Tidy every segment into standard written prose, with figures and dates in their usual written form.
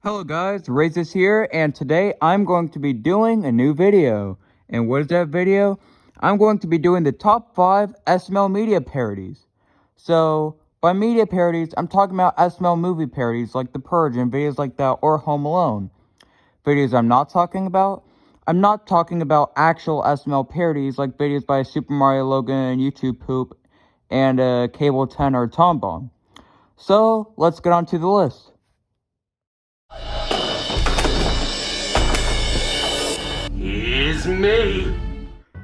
Hello guys, Razes here, and today I'm going to be doing a new video. And what is that video? I'm going to be doing the top 5 SML Media Parodies. So, by media parodies, I'm talking about SML movie parodies like The Purge and videos like that, or Home Alone. Videos I'm not talking about actual SML parodies like videos by Super Mario Logan, YouTube Poop, and Cable 10 or Tom Bomb. So, let's get on to the list. It's me.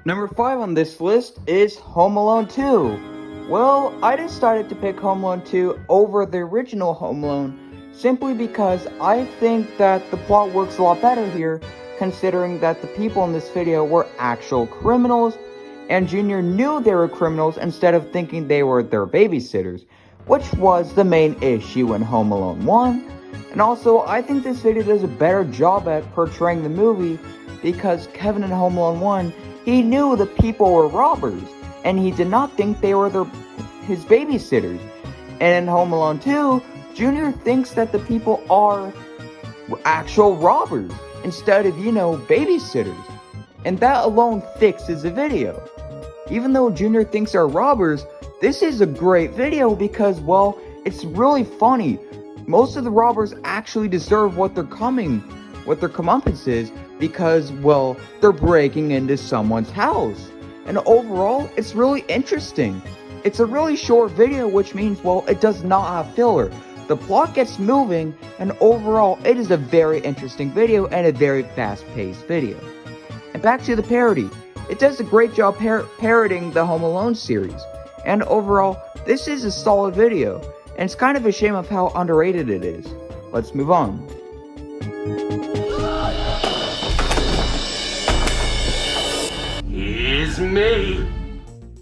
Number 5 on this list is Home Alone 2. Well, I decided to pick Home Alone 2 over the original Home Alone simply because I think that the plot works a lot better here, considering that the people in this video were actual criminals, and Junior knew they were criminals instead of thinking they were their babysitters, which was the main issue in Home Alone 1. And also, I think this video does a better job at portraying the movie because Kevin in Home Alone 1, he knew the people were robbers, and he did not think they were his babysitters. And in Home Alone 2, Junior thinks that the people are actual robbers, instead of, babysitters. And that alone fixes the video. Even though Junior thinks they're robbers, this is a great video because, well, it's really funny. Most of the robbers actually deserve what their comeuppance is, because, well, they're breaking into someone's house. And overall, it's really interesting. It's a really short video, which means, well, it does not have filler. The plot gets moving, and overall, it is a very interesting video and a very fast-paced video. And back to the parody. It does a great job parodying the Home Alone series. And overall, this is a solid video, and it's kind of a shame of how underrated it is. Let's move on. It's me.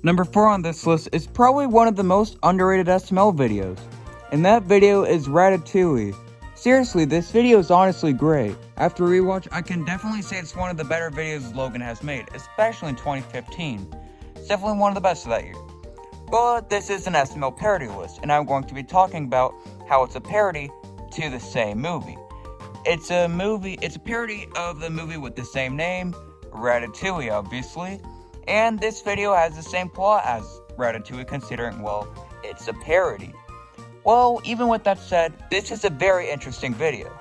Number 4 on this list is probably one of the most underrated SML videos, and that video is Ratatouille. Seriously, this video is honestly great. After rewatch, I can definitely say it's one of the better videos Logan has made, especially in 2015. It's definitely one of the best of that year. But this is an SML parody list, and I'm going to be talking about how it's a parody to the same movie. It's a parody of the movie with the same name, Ratatouille, obviously, and this video has the same plot as Ratatouille, considering, well, it's a parody. Well, even with that said, this is a very interesting video.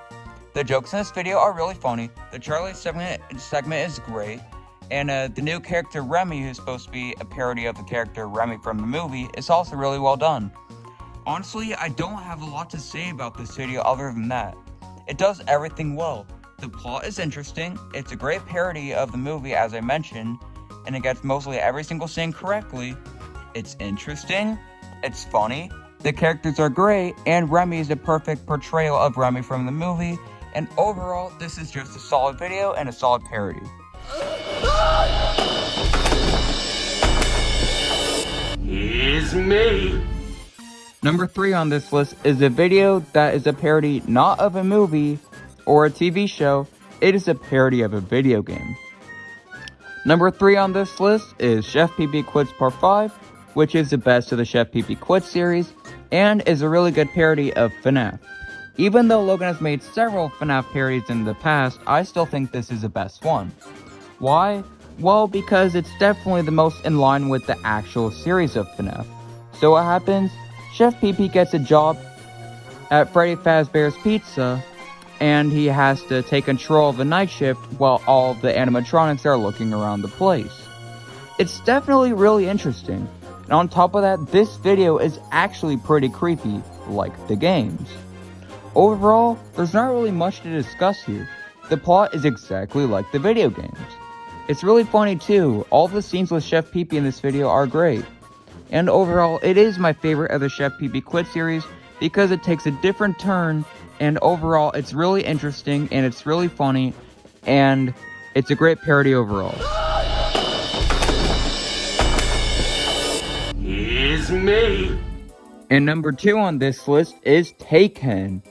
The jokes in this video are really funny, the Charlie segment is great, and the new character Remy, who's supposed to be a parody of the character Remy from the movie, is also really well done. Honestly, I don't have a lot to say about this video other than that. It does everything well. The plot is interesting, it's a great parody of the movie as I mentioned, and it gets mostly every single scene correctly. It's interesting, it's funny, the characters are great, and Remy is a perfect portrayal of Remy from the movie, and overall, this is just a solid video and a solid parody. It's me. Number 3 on this list is a video that is a parody not of a movie or a TV show, it is a parody of a video game. Number 3 on this list is Chef Pee Quits Part 5, which is the best of the Chef Pee Quits series, and is a really good parody of FNAF. Even though Logan has made several FNAF parodies in the past, I still think this is the best one. Why? Well, because it's definitely the most in line with the actual series of FNAF. So what happens? Chef Pee gets a job at Freddy Fazbear's Pizza, and he has to take control of the night shift while all the animatronics are looking around the place. It's definitely really interesting, and on top of that, this video is actually pretty creepy, like the games. Overall, there's not really much to discuss here. The plot is exactly like the video games. It's really funny too, all the scenes with Chef Pee in this video are great. And overall, it is my favorite of the Chef Pee Quit series because it takes a different turn, and overall, it's really interesting, and it's really funny, and it's a great parody overall. It's me. And number 2 on this list is Taken.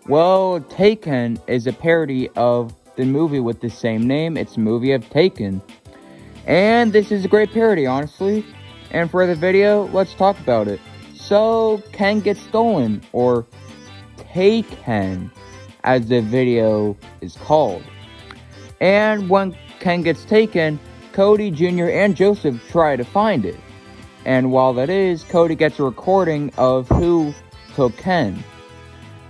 Well, Taken is a parody of the movie with the same name. It's a movie of Taken. And this is a great parody, honestly. And for the video, let's talk about it. So, Ken gets stolen, or Taken, as the video is called. And when Ken gets taken, Cody Jr. and Joseph try to find it. And while that is, Cody gets a recording of who took Ken.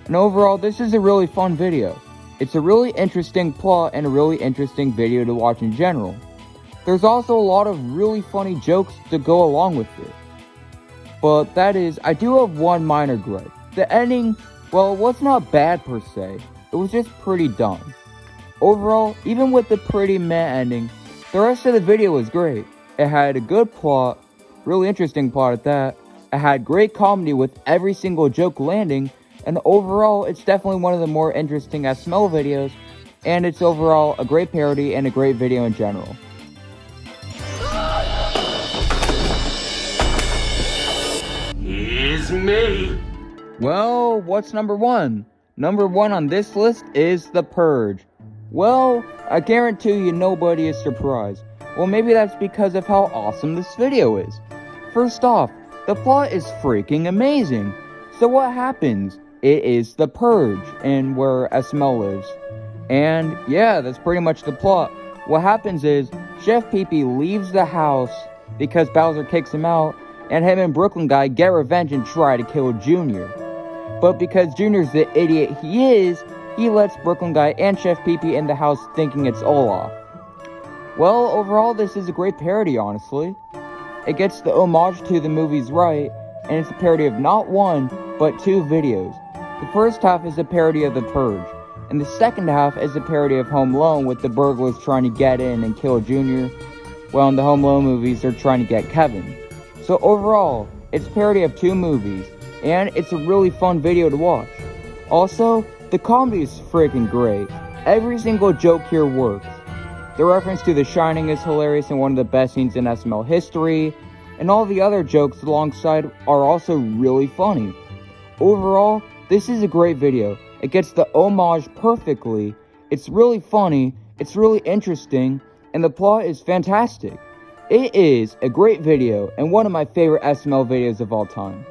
And overall, this is a really fun video. It's a really interesting plot and a really interesting video to watch in general. There's also a lot of really funny jokes to go along with it. But that is, I do have one minor gripe. The ending, well, it was not bad per se. It was just pretty dumb. Overall, even with the pretty meh ending, the rest of the video was great. It had a good plot, really interesting plot at that. It had great comedy with every single joke landing, and overall, it's definitely one of the more interesting SML videos, and it's overall a great parody and a great video in general. Is me. Well, what's number one? Number one on this list is The Purge. Well, I guarantee you nobody is surprised. Well, maybe that's because of how awesome this video is. First off, the plot is freaking amazing. So what happens? It is the Purge, and where SML lives. And yeah, that's pretty much the plot. What happens is, Chef Pee-Pee leaves the house because Bowser kicks him out, and him and Brooklyn Guy get revenge and try to kill Junior. But because Junior's the idiot he is, he lets Brooklyn Guy and Chef Pee-Pee in the house thinking it's Olaf. Well, overall, this is a great parody, honestly. It gets the homage to the movies right, and it's a parody of not one, but two videos. The first half is a parody of The Purge, and the second half is a parody of Home Alone with the burglars trying to get in and kill Junior, while in the Home Alone movies they're trying to get Kevin. So overall, it's a parody of two movies, and it's a really fun video to watch. Also, the comedy is freaking great. Every single joke here works. The reference to The Shining is hilarious and one of the best scenes in SML history, and all the other jokes alongside are also really funny. Overall, this is a great video. It gets the homage perfectly, it's really funny, it's really interesting, and the plot is fantastic. It is a great video and one of my favorite SML videos of all time.